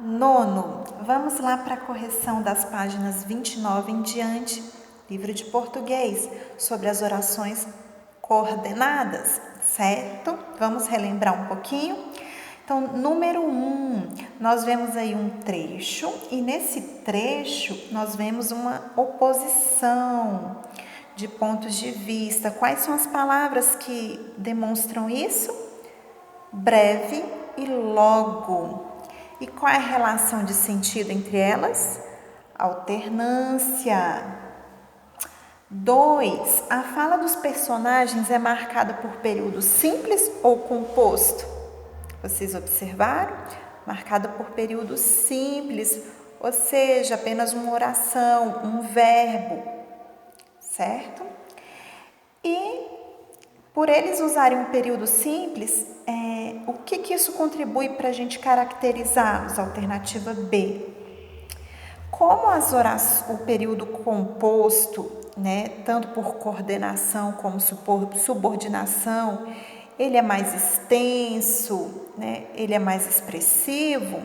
Nono, vamos lá para a correção das páginas 29 em diante, livro de português, sobre as orações coordenadas, certo? Vamos relembrar um pouquinho? Então, número 1, nós vemos aí um trecho e nesse trecho nós vemos uma oposição de pontos de vista. Quais são as palavras que demonstram isso? Breve e logo. E qual é a relação de sentido entre elas? Alternância. 2. A fala dos personagens é marcada por período simples ou composto? Vocês observaram? Marcada por período simples, ou seja, apenas uma oração, um verbo, certo? E por eles usarem um período simples, o que isso contribui para a gente caracterizá-los? Alternativa B. Como o período composto, tanto por coordenação como subordinação, ele é mais extenso, ele é mais expressivo.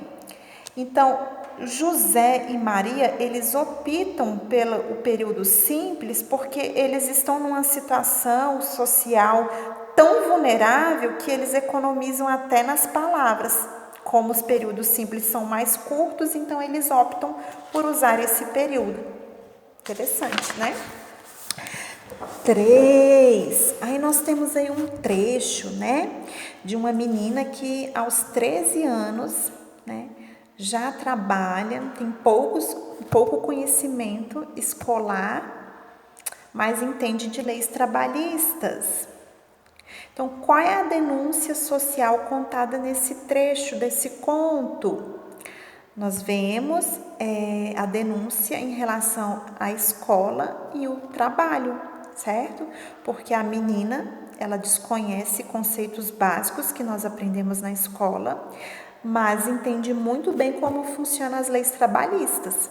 Então, José e Maria, eles optam pelo período simples porque eles estão numa situação social tão vulnerável que eles economizam até nas palavras. Como os períodos simples são mais curtos, então eles optam por usar esse período. Interessante, né? 3. Aí nós temos aí um trecho, de uma menina que aos 13 anos, já trabalha, tem pouco conhecimento escolar, mas entende de leis trabalhistas. Então, qual é a denúncia social contada nesse trecho, desse conto? Nós vemos a denúncia em relação à escola e o trabalho, certo? Porque a menina, ela desconhece conceitos básicos que nós aprendemos na escola, mas entende muito bem como funcionam as leis trabalhistas.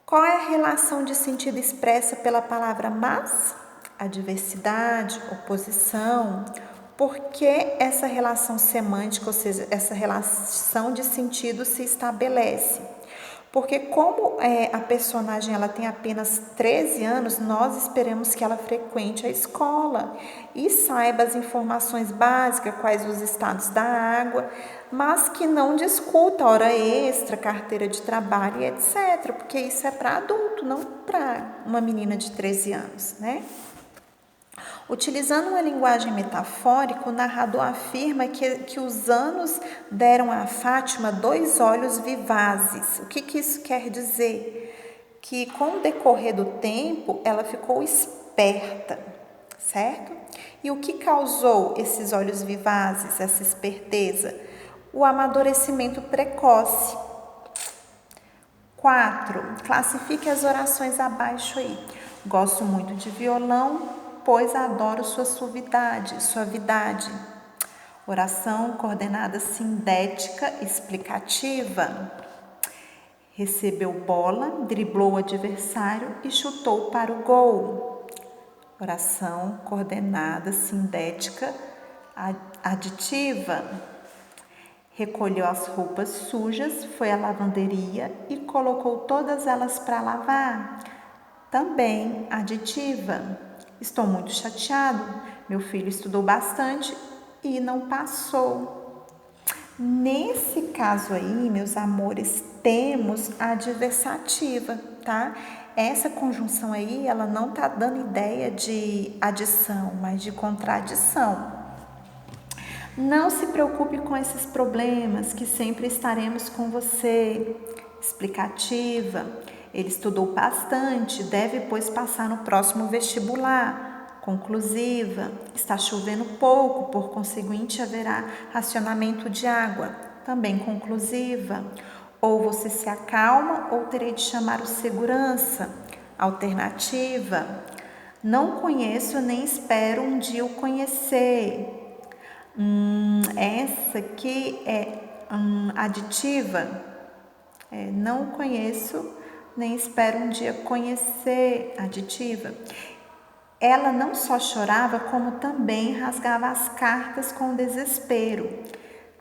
Qual é a relação de sentido expressa pela palavra mas? Adversidade, oposição. Por que essa relação semântica, ou seja, essa relação de sentido se estabelece? Porque como a personagem ela tem apenas 13 anos, nós esperamos que ela frequente a escola e saiba as informações básicas, quais os estados da água, mas que não discuta hora extra, carteira de trabalho e etc. Porque isso é para adulto, não para uma menina de 13 anos, Utilizando uma linguagem metafórica, o narrador afirma que os anos deram a Fátima 2 olhos vivazes. O que isso quer dizer? Que com o decorrer do tempo, ela ficou esperta, certo? E o que causou esses olhos vivazes, essa esperteza? O amadurecimento precoce. 4. Classifique as orações abaixo aí. Gosto muito de violão, pois adoro sua suavidade. Oração coordenada sindética explicativa. Recebeu bola, driblou o adversário e chutou para o gol. Oração coordenada sindética aditiva. Recolheu as roupas sujas, foi à lavanderia e colocou todas elas para lavar. Também aditiva. Estou muito chateado. Meu filho estudou bastante e não passou. Nesse caso aí, meus amores, temos a adversativa, tá? Essa conjunção aí, ela não tá dando ideia de adição, mas de contradição. Não se preocupe com esses problemas, que sempre estaremos com você. Explicativa. Ele estudou bastante, deve, pois, passar no próximo vestibular. Conclusiva. Está chovendo pouco, por conseguinte, haverá racionamento de água. Também conclusiva. Ou você se acalma, ou terei de chamar o segurança. Alternativa. Não conheço nem espero um dia o conhecer. Essa aqui é aditiva. Não conheço, nem espero um dia conhecer. Aditiva. Ela não só chorava, como também rasgava as cartas com desespero.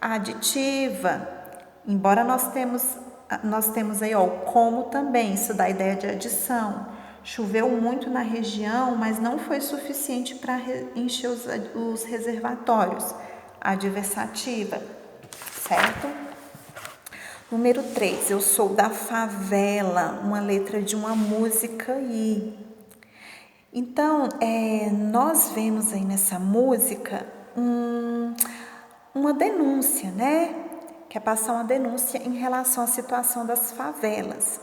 Aditiva. Embora nós temos aí ó, o como também, isso dá a ideia de adição. Choveu muito na região, mas não foi suficiente para encher os reservatórios. Adversativa, certo? Número 3, eu sou da favela, uma letra de uma música aí. Então, nós vemos aí nessa música uma denúncia, né? Quer passar uma denúncia em relação à situação das favelas.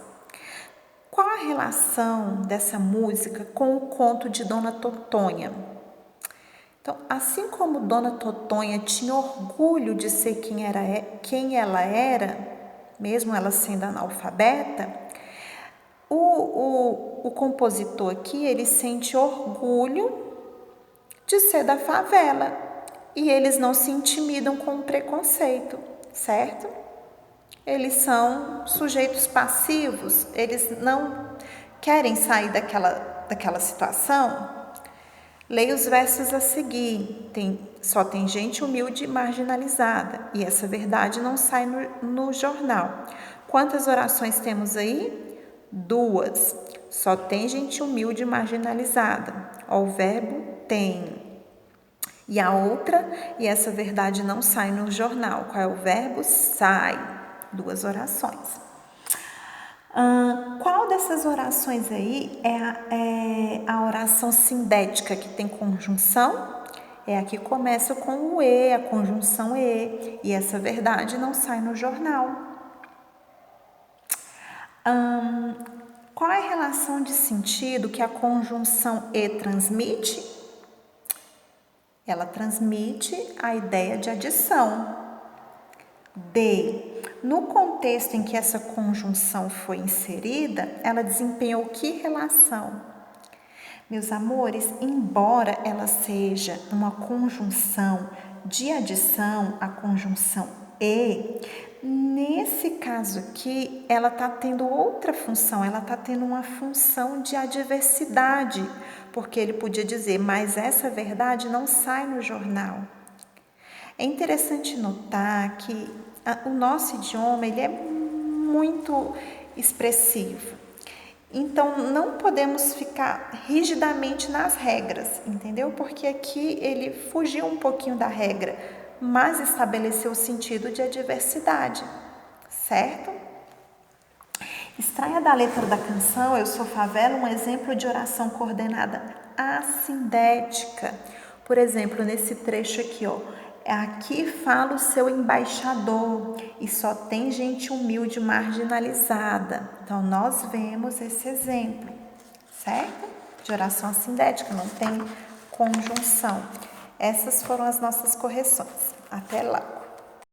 Qual a relação dessa música com o conto de Dona Totonha? Então, assim como Dona Totonha tinha orgulho de ser quem ela era, mesmo ela sendo analfabeta, o compositor aqui, ele sente orgulho de ser da favela e eles não se intimidam com o preconceito, certo? Eles são sujeitos passivos, eles não querem sair daquela situação. Leia os versos a seguir. Só tem gente humilde e marginalizada, e essa verdade não sai no jornal. Quantas orações temos aí? 2. Só tem gente humilde e marginalizada. Ó, o verbo tem. E a outra, e essa verdade não sai no jornal. Qual é o verbo? Sai. 2 orações. Qual dessas orações aí é a oração sindética que tem conjunção? É a que começa com o E, a conjunção E. E essa verdade não sai no jornal. Qual é a relação de sentido que a conjunção E transmite? Ela transmite a ideia de adição. D. No contexto em que essa conjunção foi inserida, ela desempenhou que relação? Meus amores, embora ela seja uma conjunção de adição, a conjunção E, nesse caso aqui, ela está tendo outra função, ela está tendo uma função de adversidade, porque ele podia dizer, mas essa verdade não sai no jornal. É interessante notar que o nosso idioma ele é muito expressivo. Então, não podemos ficar rigidamente nas regras, entendeu? Porque aqui ele fugiu um pouquinho da regra, mas estabeleceu o sentido de adversidade, certo? Extraia da letra da canção Eu Sou Favela um exemplo de oração coordenada assindética. Por exemplo, nesse trecho aqui, ó. Aqui fala o seu embaixador e só tem gente humilde marginalizada. Então, nós vemos esse exemplo, certo? De oração assindética, não tem conjunção. Essas foram as nossas correções. Até lá!